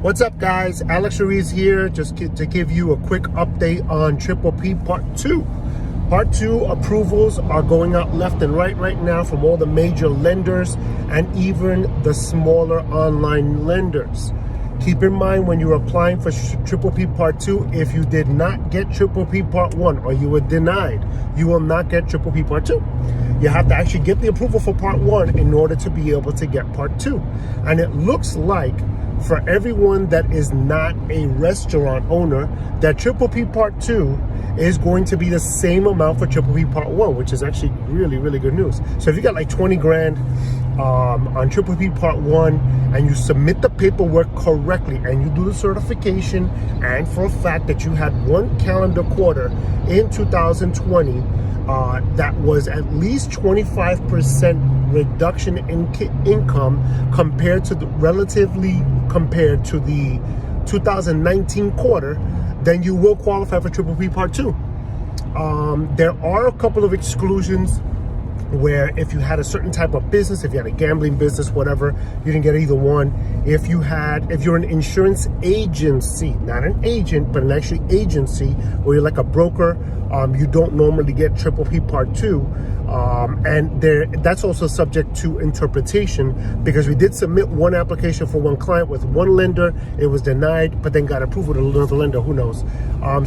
What's up, guys? Alex Ruiz here, just to give you a quick update on Triple P Part 2. Part 2 approvals are going out left and right now from all the major lenders and even the smaller online lenders. Keep in mind when you're applying for Triple P Part 2, if you did not get Triple P Part 1 or you were denied, you will not get Triple P Part 2. You have to actually get the approval for Part 1 in order to be able to get Part 2. And it looks like for everyone that is not a restaurant owner, that Triple P Part 2 is going to be the same amount for Triple P Part 1, which is actually really good news. So if you got like 20 grand on Triple P Part 1 and you submit the paperwork correctly and you do the certification, and for a fact that you had one calendar quarter in 2020 that was at least 25% reduction in income compared to the 2019 quarter, then you will qualify for Triple P Part 2. There are a couple of exclusions where if you had a certain type of business, if you had a gambling business, whatever, you didn't get either one. If you're an insurance agency, not an agent, but an actual agency where you're like a broker, you don't normally get Triple P Part 2. And that's also subject to interpretation, because we did submit one application for one client with one lender. It was denied, but then got approved with another lender, who knows.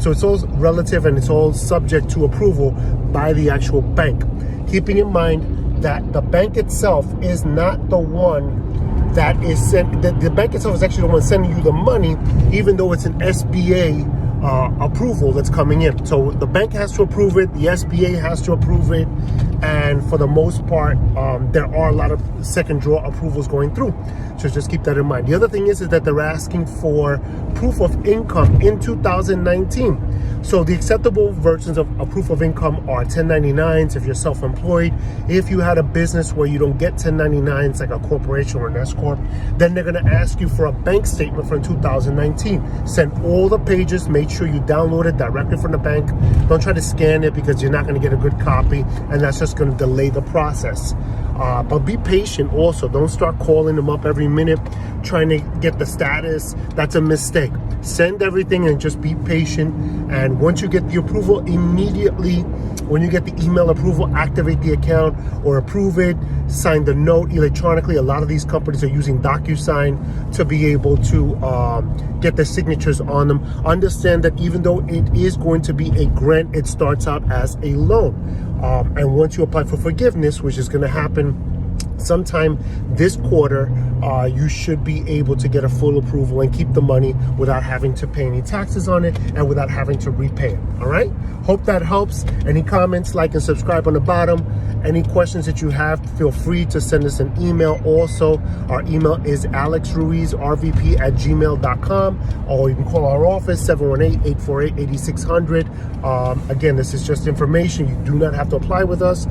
So it's all relative and it's all subject to approval by the actual bank. Keeping in mind that the bank itself is not the one that is the bank itself is actually the one sending you the money, even though it's an SBA approval that's coming in. So the bank has to approve it, the SBA has to approve it, and for the most part, there are a lot of second draw approvals going through. So just keep that in mind. The other thing is that they're asking for proof of income in 2019. So the acceptable versions of a proof of income are 1099s if you're self-employed. If you had a business where you don't get 1099s, like a corporation or an S Corp, then they're gonna ask you for a bank statement from 2019. Send all the pages, make sure you download it directly from the bank. Don't try to scan it, because you're not gonna get a good copy, and that's just gonna delay the process. But be patient also. Don't start calling them up every minute trying to get the status. That's a mistake. Send everything and just be patient. And once you get the approval, immediately when you get the email approval, activate the account or approve it, sign the note electronically. A lot of these companies are using DocuSign to be able to get the signatures on them. Understand that even though it is going to be a grant, it starts out as a loan. And once you apply for forgiveness, which is going to happen sometime this quarter, you should be able to get a full approval and keep the money without having to pay any taxes on it and without having to repay it. All right? Hope that helps. Any comments, like and subscribe on the bottom. Any questions that you have, feel free to send us an email. Also, our email is alexruizrvp@gmail.com, or you can call our office, 718-848-8600. Again, this is just information. You do not have to apply with us.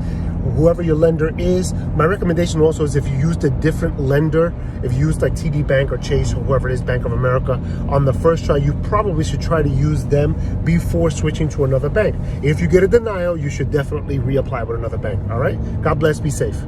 Whoever your lender is, my recommendation also is if you used a different lender, if you used like TD Bank or Chase or whoever it is, Bank of America, on the first try, you probably should try to use them before switching to another bank. If you get a denial, you should definitely reapply with another bank. All right? God bless. Be safe.